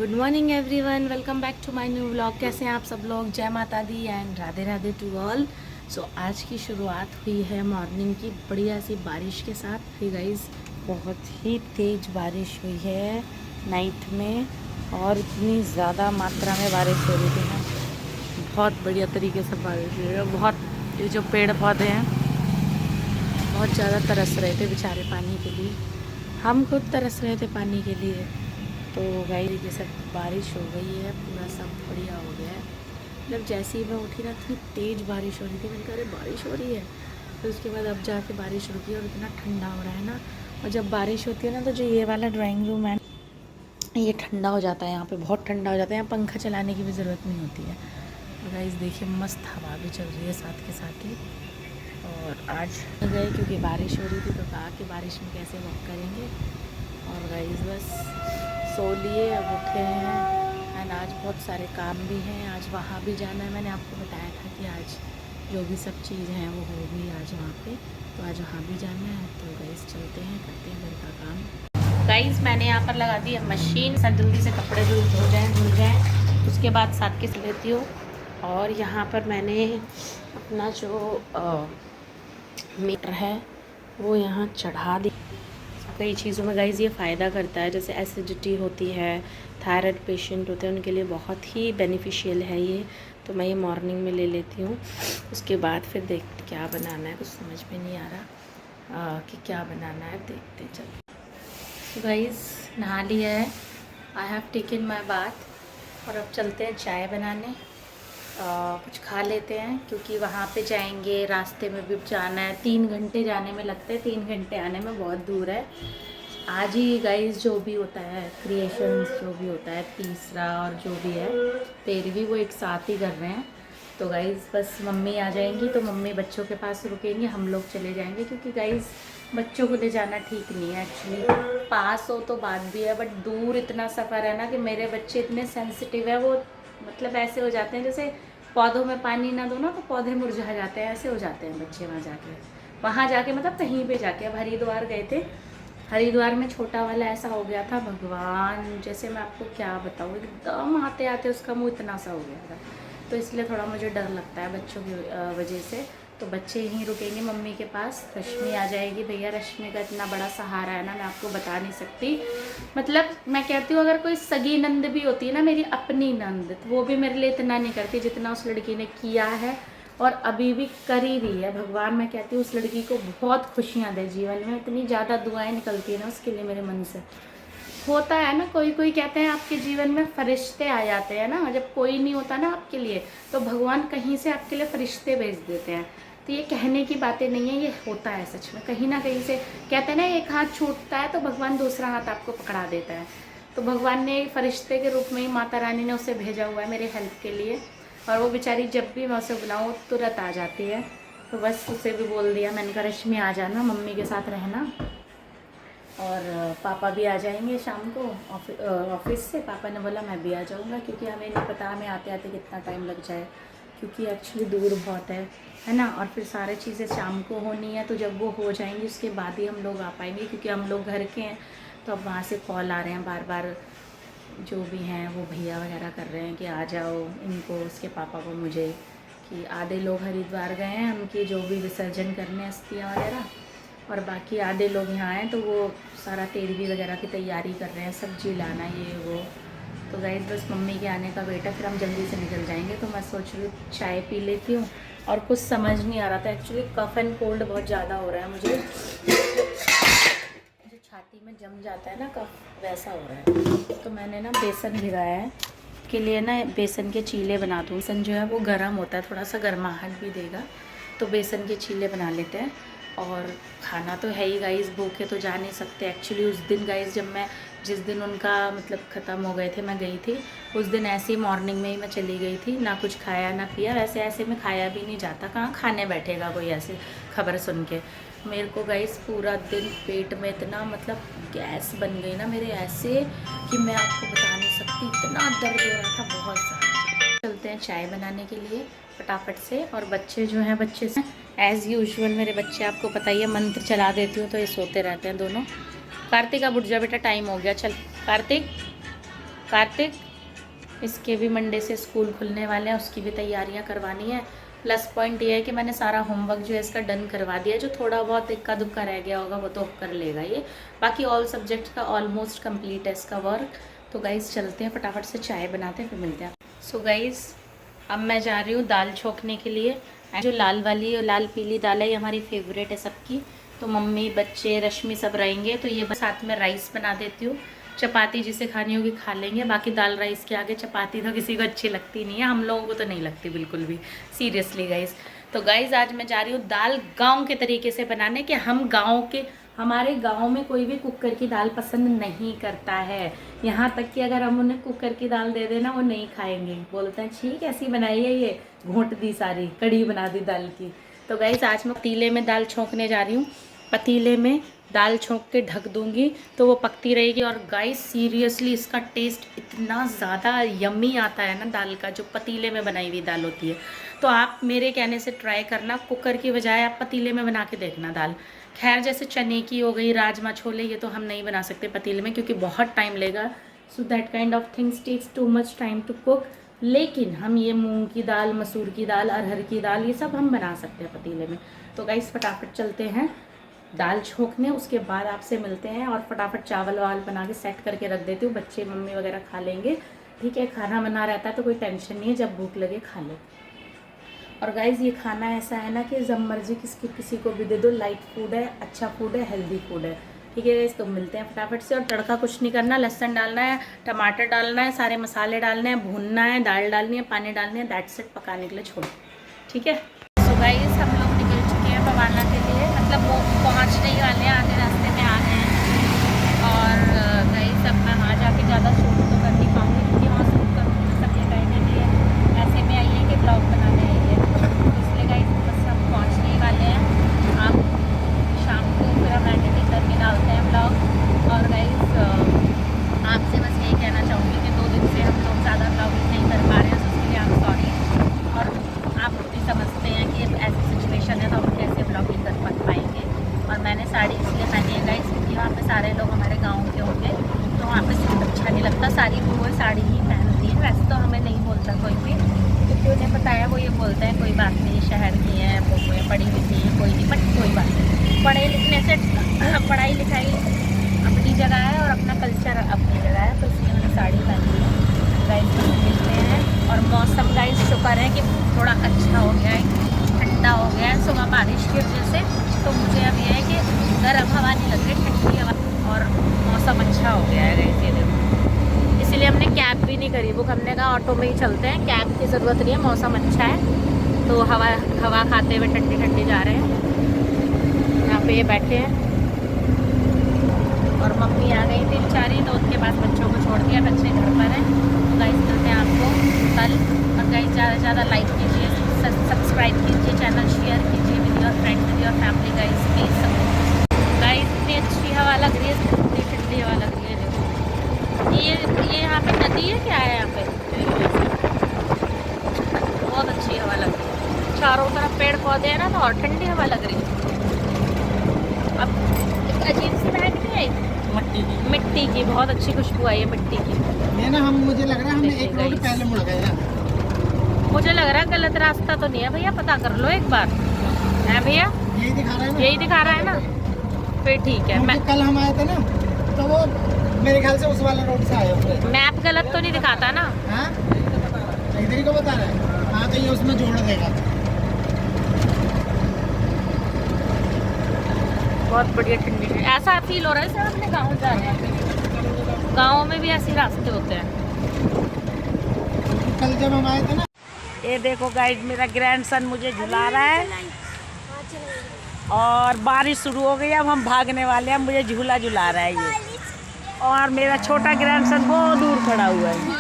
Good morning everyone, welcome back to my new vlog. कैसे हैं आप सब लोग? जय माता दी and Radhe Radhe to all. So आज की शुरुआत हुई है मॉर्निंग की बढ़िया सी बारिश के साथ। ही गाइस बहुत ही तेज़ बारिश हुई है नाइट में, और इतनी ज़्यादा मात्रा में बारिश हो रही थी ना, बहुत बढ़िया तरीके से बारिश हुई है। बहुत ये जो पेड़ पौधे हैं बहुत ज़्यादा तरस रहे थे बेचारे पानी के लिए, हम खुद तरस रहे थे पानी के लिए। तो गाइस तरीके से बारिश हो गई है, पूरा सब बढ़िया हो गया है। मतलब जैसे ही मैं उठी ना इतनी तेज़ बारिश हो रही थी, मैंने कहा अरे बारिश हो रही है। फिर उसके बाद अब जाके बारिश रुकी और इतना ठंडा हो रहा है ना। और जब बारिश होती है ना तो जो ये वाला ड्राइंग रूम है ये ठंडा हो जाता है, यहाँ पे बहुत ठंडा हो जाता है, यहाँ पंखा चलाने की भी ज़रूरत नहीं होती है। तो गाइस देखिए मस्त हवा भी चल रही है साथ के साथ ही। और आज गए क्योंकि बारिश हो रही थी, तो कहा कि बारिश में कैसे वॉक करेंगे। और गाइस बस सो लिए, अब उठे हैं एंड आज बहुत सारे काम भी हैं। आज वहाँ भी जाना है, मैंने आपको बताया था कि आज जो भी सब चीज़ हैं वो होगी आज वहाँ पे, तो आज वहाँ भी जाना है। तो गाइस चलते हैं, करते हैं घर का काम। गाइस मैंने यहाँ पर लगा दी है मशीन, सब जल्दी से कपड़े धुल जाएँ उसके बाद साथ के लेती हूँ। और यहाँ पर मैंने अपना जो मीटर है वो यहाँ चढ़ा दी। कई चीज़ों में गाइस ये फ़ायदा करता है, जैसे एसिडिटी होती है, थायराइड पेशेंट होते हैं उनके लिए बहुत ही बेनिफिशियल है ये। तो मैं ये मॉर्निंग में ले लेती हूँ। उसके बाद फिर देखते क्या बनाना है, कुछ समझ में नहीं आ रहा कि क्या बनाना है, देखते हैं चल। गाइस नहा लिया है, I have taken my bath, और अब चलते हैं चाय बनाने। कुछ खा लेते हैं क्योंकि वहाँ पे जाएंगे, रास्ते में भी जाना है, 3 घंटे जाने में लगते हैं, 3 घंटे आने में, बहुत दूर है। आज ही गाइस जो भी होता है क्रिएशंस, जो भी होता है तीसरा और जो भी है तेरहवीं, वो एक साथ ही कर रहे हैं। तो गाइस बस मम्मी आ जाएंगी तो मम्मी बच्चों के पास रुकेंगे, हम लोग चले जाएंगे, क्योंकि गाइस बच्चों को ले जाना ठीक नहीं है एक्चुअली। पास हो तो बात भी है, बट दूर इतना सफ़र है ना कि मेरे बच्चे इतने सेंसिटिव है, वो मतलब ऐसे हो जाते हैं जैसे पौधों में पानी ना दो ना तो पौधे मुरझा जाते हैं, ऐसे हो जाते हैं बच्चे वहाँ जाके मतलब कहीं पे जाके। अब हरिद्वार गए थे, हरिद्वार में छोटा वाला ऐसा हो गया था, भगवान जैसे मैं आपको क्या बताऊँ, एकदम आते आते उसका मुंह इतना सा हो गया था। तो इसलिए थोड़ा मुझे डर लगता है बच्चों की वजह से। तो बच्चे यहीं रुकेंगे मम्मी के पास, रश्मि आ जाएगी। भैया रश्मि का इतना बड़ा सहारा है ना, मैं आपको बता नहीं सकती। मतलब मैं कहती हूँ अगर कोई सगी नंद भी होती है ना, मेरी अपनी नंद, तो वो भी मेरे लिए इतना नहीं करती जितना उस लड़की ने किया है और अभी भी करी रही है। भगवान मैं कहती हूँ उस लड़की को बहुत खुशियाँ दे जीवन में, इतनी ज़्यादा दुआएं निकलती है ना उसके लिए मेरे मन से। होता है ना, कोई कोई कहते हैं आपके जीवन में फरिश्ते आ जाते हैं ना, जब कोई नहीं होता ना आपके लिए तो भगवान कहीं से आपके लिए फरिश्ते भेज देते हैं। तो ये कहने की बातें नहीं है, ये होता है सच में, कहीं ना कहीं से। कहते हैं ना एक हाथ छूटता है तो भगवान दूसरा हाथ आपको पकड़ा देता है। तो भगवान ने फरिश्ते के रूप में ही माता रानी ने उसे भेजा हुआ है मेरे हेल्प के लिए। और वो बेचारी जब भी मैं उसे बुलाऊँ तुरंत आ जाती है। तो बस उसे भी बोल दिया, मैंने कहा रश्मि आ जाना, मम्मी के साथ रहना। और पापा भी आ जाएंगे शाम को ऑफिस से। पापा ने बोला मैं भी आ जाऊंगा, क्योंकि हमें नहीं पता हमें आते आते कितना टाइम लग जाए, क्योंकि एक्चुअली दूर बहुत है ना। और फिर सारी चीज़ें शाम को होनी है, तो जब वो हो जाएंगी उसके बाद ही हम लोग आ पाएंगे, क्योंकि हम लोग घर के हैं। तो अब वहाँ से कॉल आ रहे हैं बार बार, जो भी हैं वो भैया वगैरह कर रहे हैं कि आ जाओ, इनको उसके पापा को मुझे, कि आधे लोग हरिद्वार गए हैं उनकी जो भी विसर्जन करने अस्थियाँ वगैरह, और बाकी आधे लोग यहाँ आए तो वो सारा तेरहवीं वगैरह की तैयारी कर रहे हैं, सब्जी लाना ये वो। तो गाइस बस मम्मी के आने का वेट है, फिर हम जल्दी से निकल जाएंगे। तो मैं सोच रही हूँ चाय पी लेती हूँ। और कुछ समझ नहीं आ रहा था एक्चुअली, कफ एंड कोल्ड बहुत ज़्यादा हो रहा है मुझे, जो छाती में जम जाता है ना कफ, वैसा हो रहा है। तो मैंने ना बेसन भिगाया है के लिए ना, बेसन के चीले बना दूँ। बेसन जो है वो गर्म होता है, थोड़ा सा गर्माहट भी देगा, तो बेसन के चीले बना लेते हैं। और खाना तो है ही गाइस, भूखे तो जा नहीं सकते। एक्चुअली उस दिन गाइस जब मैं, जिस दिन उनका मतलब ख़त्म हो गए थे, मैं गई थी उस दिन ऐसे ही मॉर्निंग में ही मैं चली गई थी, ना कुछ खाया ना पिया। वैसे ऐसे में खाया भी नहीं जाता, कहाँ खाने बैठेगा कोई ऐसे खबर सुन के। मेरे को गाइस पूरा दिन पेट में इतना मतलब गैस बन गई ना मेरे, ऐसे कि मैं आपको बता नहीं सकती, इतना दर्द हो रहा था बहुत ज़्यादा। चलते हैं चाय बनाने के लिए फटाफट से। और बच्चे जो हैं, बच्चे से एज़ यूजुअल मेरे बच्चे आपको पता ही है, मंत्र चला देती हूँ तो ये सोते रहते हैं दोनों। कार्तिक अब उठ जा बेटा, टाइम हो गया, चल कार्तिक। कार्तिक, इसके भी मंडे से स्कूल खुलने वाले हैं, उसकी भी तैयारियां करवानी है। प्लस पॉइंट ये है कि मैंने सारा होमवर्क जो है इसका डन करवा दिया, जो थोड़ा बहुत इक्का दुक्का रह गया होगा वो तो कर लेगा ये। बाकी ऑल सब्जेक्ट का ऑलमोस्ट कंप्लीट है इसका वर्क। तो गाइज़ चलते हैं, फटाफट से चाय बनाते हैं, फिर मिलते हैं। सो गाइज़ अब मैं जा रही हूँ दाल छोंकने के लिए। जो लाल वाली और लाल पीली दाल है ये हमारी फेवरेट है सबकी। तो मम्मी, बच्चे, रश्मि सब रहेंगे तो ये बस साथ में राइस बना देती हूँ। चपाती जिसे खानी होगी खा लेंगे, बाकी दाल राइस के आगे चपाती तो किसी को अच्छी लगती नहीं है, हम लोगों को तो नहीं लगती बिल्कुल भी, सीरियसली गाइज़। तो गाइज़ आज मैं जा रही हूँ दाल गांव के तरीके से बनाने के। हमारे गांव में कोई भी कुकर की दाल पसंद नहीं करता है, यहाँ तक कि अगर हम उन्हें कुकर की दाल दे देना वो नहीं खाएंगे, बोलते हैं ठीक ऐसी बनाई है, ये घोंट दी सारी, कड़ी बना दी दाल की। तो गाइज़ आज मैं पतीले में दाल छोंकने जा रही हूँ। पतीले में दाल छोंक के ढक दूंगी तो वो पकती रहेगी। और गाइस सीरियसली इसका टेस्ट इतना ज़्यादा यम्मी आता है ना दाल का, जो पतीले में बनाई हुई दाल होती है। तो आप मेरे कहने से ट्राई करना, कुकर की बजाय आप पतीले में बना के देखना दाल। खैर जैसे चने की हो गई, राजमा, छोले, ये तो हम नहीं बना सकते पतीले में क्योंकि बहुत टाइम लेगा। So that kind of things takes too much time to cook. लेकिन हम ये मूंग की दाल, मसूर की दाल, अरहर की दाल, ये सब हम बना सकते हैं पतीले में। तो गाइस फटाफट चलते हैं दाल छोंकने, उसके बाद आपसे मिलते हैं। और फटाफट चावल वाल बना के सेट करके रख देती हूँ, बच्चे मम्मी वगैरह खा लेंगे। ठीक है, खाना बना रहता है तो कोई टेंशन नहीं है, जब भूख लगे खा लो। और गाइज़ ये खाना ऐसा है ना कि जब मर्जी किसी को भी दे दो, लाइट फूड है, अच्छा फूड है, हेल्दी फूड है। ठीक है गाइज़, तो मिलते हैं फटाफट से। और तड़का कुछ नहीं करना, लहसुन डालना है, टमाटर डालना है, सारे मसाले डालने हैं, भूनना है, दाल डालनी है, पानी डालनी है, दैट्स इट, पकाने के लिए छोड़ो। ठीक है। सो गाइज़ हम लोग निकल चुके हैं पवाना के लिए, मतलब वो पहुँचने ही वाले हैं, आधे रास्ते में आ गए हैं। और गाइज़ अब मैं वहाँ जाके ज़्यादा शूट तो कर नहीं पाऊँगी क्योंकि वहाँ शूट करूँगी तो सब ये कहने लिए ऐसे में आई है कि ब्लॉग बनाने आई है, इसलिए गाइज़ बस हम पहुँचने ही वाले हैं। आप शाम को फिर हम एडिटिंग करके डालते हैं ब्लॉग। और गाइज़ आपसे बस यही कहना चाहूँगी कि 2 दिन से हम लोग ज़्यादा ब्लॉगिंग नहीं कर पा रहे हैं, तो उसके लिए आप सॉरी। और आप खुद ही समझते हैं कि ऐसी सिचुएशन है तो हम कैसे ब्लॉगिंग कर पाएंगे। और मैंने साड़ी इसलिए पहनी है गाइस क्योंकि वहाँ पे सारे लोग हमारे गाँव के होंगे तो वहाँ पे सूट अच्छा नहीं लगता, सारी वो साड़ी ही पहनती है। वैसे तो हमें नहीं बोलता कोई भी, क्योंकि उन्हें बताया वो ये बोलते हैं कोई बात नहीं, शहर की है, वो पढ़ी लिखी है, कोई नहीं, बट कोई बात नहीं, पढ़े लिखने से पढ़ाई लिखाई अपनी जगह है और अपना कल्चर अपनी जगह है, तो इसलिए मैंने साड़ी पहनी है। गाइस मिलते हैं। और मौसम गाइस शुक्र है कि थोड़ा अच्छा हो गया है, ठंडा हो गया है सुबह बारिश की वजह से, तो मुझे अब ये है कि गर्म हवा नहीं लग रही, ठंडी हवा, और मौसम अच्छा हो गया है गाइस ये देखो। इसीलिए हमने कैब भी नहीं करी बुक, हमने कहा ऑटो में ही चलते हैं, कैब की ज़रूरत नहीं है, मौसम अच्छा है तो हवा खाते हुए ठंडी ठंडी जा रहे हैं। यहाँ पे ये बैठे हैं और मम्मी आ गई थी बेचारी, तो उनके पास बच्चों को छोड़ दिया, बच्चे घर पर हैं। तो गाइस मिलते हैं आपको कल। और गाइस ज़्यादा से ज़्यादा लाइक कीजिए, सब्सक्राइब कीजिए, चैनल शेयर कीजिए with your friend, with your family guys please. Guys इतनी अच्छी हवा लग रही है, ठंडी ठंडी हवा लग रही है। देखो ये यहाँ पे नदी है, क्या है यहाँ पे, बहुत अच्छी हवा लग रही है, चारों तरफ पेड़ पौधे हैं ना, तो और ठंडी हवा लग रही है। अब अजीब सी महक नहीं आई, मिट्टी की बहुत अच्छी खुशबू आई है मिट्टी की। ये ना मुझे लग रहा है हमने एक रोड पहले मुड़ गए हैं। मुझे लग रहा है गलत रास्ता तो नहीं है भैया, पता कर लो एक बार, है भैया? यही दिखा रहा है ना, यही दिखा रहा है ना, फिर ठीक है। मैं कल हम आए थे ना तो वो मेरे ख्याल से उस वाले रोड से आए होंगे। मैप गलत तो नहीं दिखाता ना? हाँ इधर ही को बता रहा है। हाँ तो ये उसमें जोड़ देगा। बहुत बढ़िया ठंडी ठंडी, ऐसा फील हो रहा है सर अपने गाँव जा रहे हैं, गाँव में भी ऐसे रास्ते होते हैं। कल जब हम आए थे ना, ये देखो गाइड, मेरा ग्रैंडसन मुझे झुला रहा है और बारिश शुरू हो गई, अब हम भागने वाले हैं, मुझे झूला झुला रहा है ये। और मेरा छोटा ग्रैंडसन बहुत दूर खड़ा हुआ है।